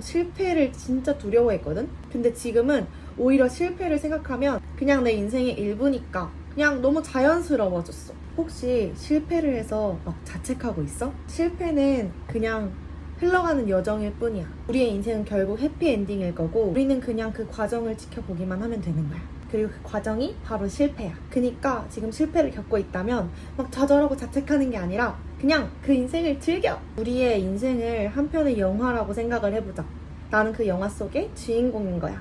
실패를 진짜 두려워했거든? 근데 지금은 오히려 실패를 생각하면 그냥 내 인생의 일부니까 그냥 너무 자연스러워졌어. 혹시 실패를 해서 막 자책하고 있어? 실패는 그냥 흘러가는 여정일 뿐이야. 우리의 인생은 결국 해피엔딩일 거고 우리는 그냥 그 과정을 지켜보기만 하면 되는 거야. 그리고 그 과정이 바로 실패야. 그니까 지금 실패를 겪고 있다면 막 좌절하고 자책하는 게 아니라 그냥 그 인생을 즐겨. 우리의 인생을 한 편의 영화라고 생각을 해보자. 나는 그 영화 속의 주인공인 거야.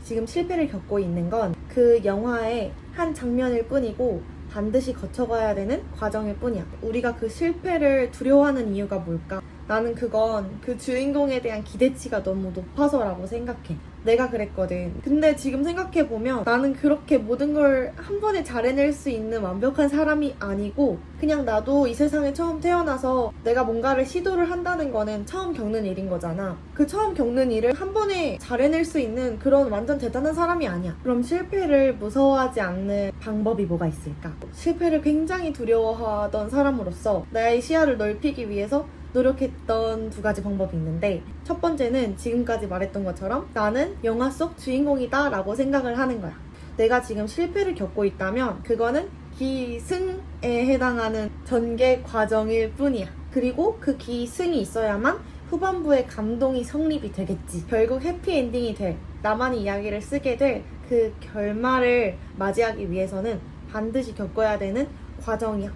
지금 실패를 겪고 있는 건 그 영화의 한 장면일 뿐이고 반드시 거쳐가야 되는 과정일 뿐이야. 우리가 그 실패를 두려워하는 이유가 뭘까? 나는 그건 그 주인공에 대한 기대치가 너무 높아서라고 생각해. 내가 그랬거든. 근데 지금 생각해보면 나는 그렇게 모든 걸 한 번에 잘 해낼 수 있는 완벽한 사람이 아니고 그냥 나도 이 세상에 처음 태어나서 내가 뭔가를 시도를 한다는 거는 처음 겪는 일인 거잖아. 그 처음 겪는 일을 한 번에 잘 해낼 수 있는 그런 완전 대단한 사람이 아니야. 그럼 실패를 무서워하지 않는 방법이 뭐가 있을까? 실패를 굉장히 두려워하던 사람으로서 나의 시야를 넓히기 위해서 노력했던 두 가지 방법이 있는데 첫 번째는 지금까지 말했던 것처럼 나는 영화 속 주인공이다 라고 생각을 하는 거야. 내가 지금 실패를 겪고 있다면 그거는 기승에 해당하는 전개 과정일 뿐이야. 그리고 그 기승이 있어야만 후반부의 감동이 성립이 되겠지. 결국 해피엔딩이 될, 나만의 이야기를 쓰게 될 그 결말을 맞이하기 위해서는 반드시 겪어야 되는 과정이야.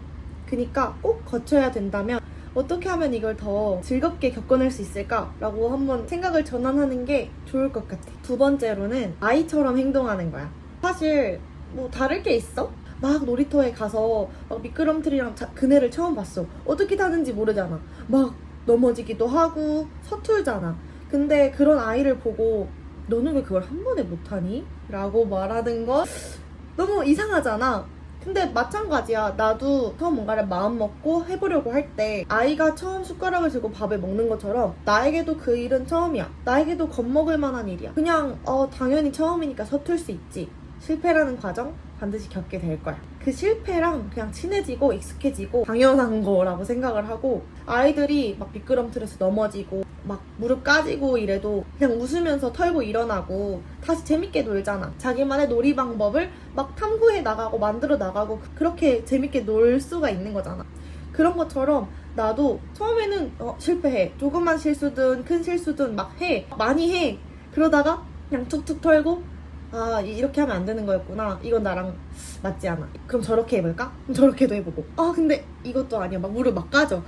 그러니까 꼭 거쳐야 된다면 어떻게 하면 이걸 더 즐겁게 겪어낼 수 있을까라고 한번 생각을 전환하는 게 좋을 것 같아. 두 번째로는 아이처럼 행동하는 거야. 사실 뭐 다를 게 있어? 막 놀이터에 가서 막 미끄럼틀이랑 그네를 처음 봤어. 어떻게 타는지 모르잖아. 막 넘어지기도 하고 서툴잖아. 근데 그런 아이를 보고 너는 왜 그걸 한 번에 못하니? 라고 말하는 건 너무 이상하잖아. 근데 마찬가지야. 나도 처음 뭔가를 마음먹고 해보려고 할 때 아이가 처음 숟가락을 들고 밥을 먹는 것처럼 나에게도 그 일은 처음이야. 나에게도 겁먹을 만한 일이야. 그냥 당연히 처음이니까 서툴 수 있지. 실패라는 과정 반드시 겪게 될 거야. 그 실패랑 그냥 친해지고 익숙해지고 당연한 거라고 생각을 하고 아이들이 막 미끄럼틀에서 넘어지고 막 무릎 까지고 이래도 그냥 웃으면서 털고 일어나고 다시 재밌게 놀잖아. 자기만의 놀이 방법을 막 탐구해 나가고 만들어 나가고 그렇게 재밌게 놀 수가 있는 거잖아. 그런 것처럼 나도 처음에는 실패해. 조그만 실수든 큰 실수든 막 해. 많이 해. 그러다가 그냥 툭툭 털고 아 이렇게 하면 안 되는 거였구나. 이건 나랑 맞지 않아. 그럼 저렇게 해볼까? 그럼 저렇게도 해보고 아 근데 이것도 아니야. 막 무릎 막 까져.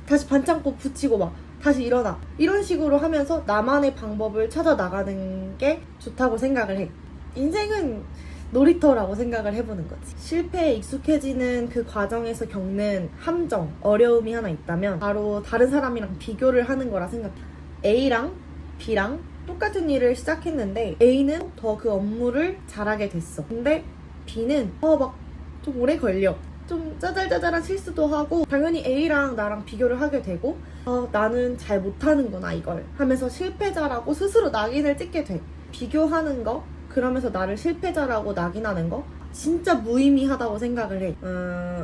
다시 반창고 붙이고 막 다시 일어나. 이런 식으로 하면서 나만의 방법을 찾아 나가는 게 좋다고 생각을 해. 인생은 놀이터라고 생각을 해보는 거지. 실패에 익숙해지는 그 과정에서 겪는 함정, 어려움이 하나 있다면 바로 다른 사람이랑 비교를 하는 거라 생각해. A랑 B랑 똑같은 일을 시작했는데 A는 더 그 업무를 잘하게 됐어. 근데 B는 막 좀 오래 걸려. 좀 짜잘짜잘한 실수도 하고 당연히 A랑 나랑 비교를 하게 되고 나는 잘 못하는구나 이걸 하면서 실패자라고 스스로 낙인을 찍게 돼. 비교하는 거 그러면서 나를 실패자라고 낙인하는 거 진짜 무의미하다고 생각을 해.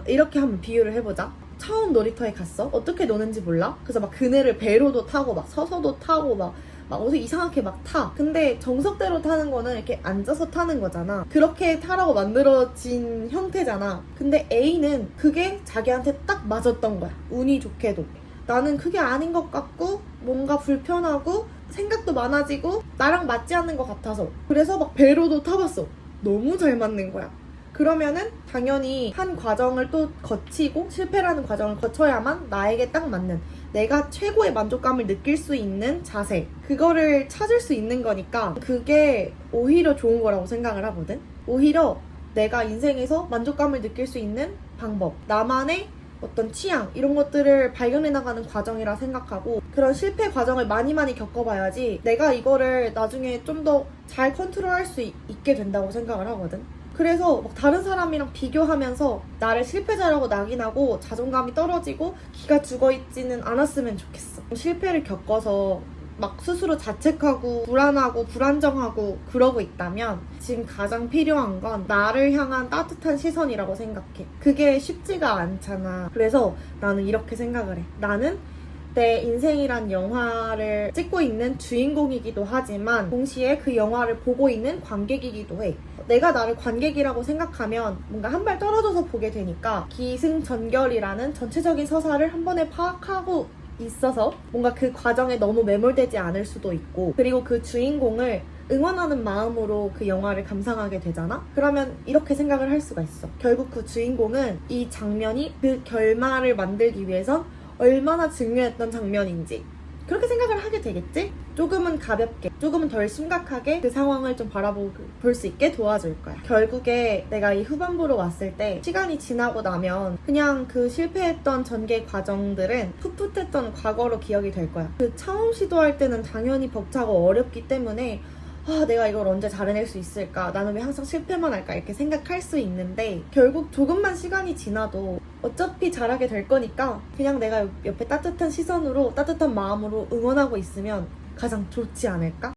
이렇게 한번 비유를 해보자. 처음 놀이터에 갔어? 어떻게 노는지 몰라? 그래서 막 그네를 배로도 타고 막 서서도 타고 막 어디 이상하게 막 타. 근데 정석대로 타는 거는 이렇게 앉아서 타는 거잖아. 그렇게 타라고 만들어진 형태잖아. 근데 A는 그게 자기한테 딱 맞았던 거야. 운이 좋게도. 나는 그게 아닌 것 같고 뭔가 불편하고 생각도 많아지고 나랑 맞지 않는 것 같아서 그래서 막 배로도 타봤어. 너무 잘 맞는 거야. 그러면은 당연히 한 과정을 또 거치고 실패라는 과정을 거쳐야만 나에게 딱 맞는 내가 최고의 만족감을 느낄 수 있는 자세 그거를 찾을 수 있는 거니까 그게 오히려 좋은 거라고 생각을 하거든. 오히려 내가 인생에서 만족감을 느낄 수 있는 방법 나만의 어떤 취향 이런 것들을 발견해 나가는 과정이라 생각하고 그런 실패 과정을 많이 겪어봐야지 내가 이거를 나중에 좀 더 잘 컨트롤할 수 있게 된다고 생각을 하거든. 그래서 막 다른 사람이랑 비교하면서 나를 실패자라고 낙인하고 자존감이 떨어지고 기가 죽어있지는 않았으면 좋겠어. 실패를 겪어서 막 스스로 자책하고 불안하고 불안정하고 그러고 있다면 지금 가장 필요한 건 나를 향한 따뜻한 시선이라고 생각해. 그게 쉽지가 않잖아. 그래서 나는 이렇게 생각을 해. 나는 내 인생이란 영화를 찍고 있는 주인공이기도 하지만 동시에 그 영화를 보고 있는 관객이기도 해. 내가 나를 관객이라고 생각하면 뭔가 한 발 떨어져서 보게 되니까 기승전결이라는 전체적인 서사를 한 번에 파악하고 있어서 뭔가 그 과정에 너무 매몰되지 않을 수도 있고, 그리고 그 주인공을 응원하는 마음으로 그 영화를 감상하게 되잖아? 그러면 이렇게 생각을 할 수가 있어. 결국 그 주인공은 이 장면이 그 결말을 만들기 위해선 얼마나 중요했던 장면인지 그렇게 생각을 하게 되겠지? 조금은 가볍게, 조금은 덜 심각하게 그 상황을 좀 볼 수 있게 도와줄 거야. 결국에 내가 이 후반부로 왔을 때 시간이 지나고 나면 그냥 그 실패했던 전개 과정들은 풋풋했던 과거로 기억이 될 거야. 그 처음 시도할 때는 당연히 벅차고 어렵기 때문에 내가 이걸 언제 잘해낼 수 있을까? 나는 왜 항상 실패만 할까? 이렇게 생각할 수 있는데 결국 조금만 시간이 지나도 어차피 잘하게 될 거니까 그냥 내가 옆에 따뜻한 시선으로 따뜻한 마음으로 응원하고 있으면 가장 좋지 않을까?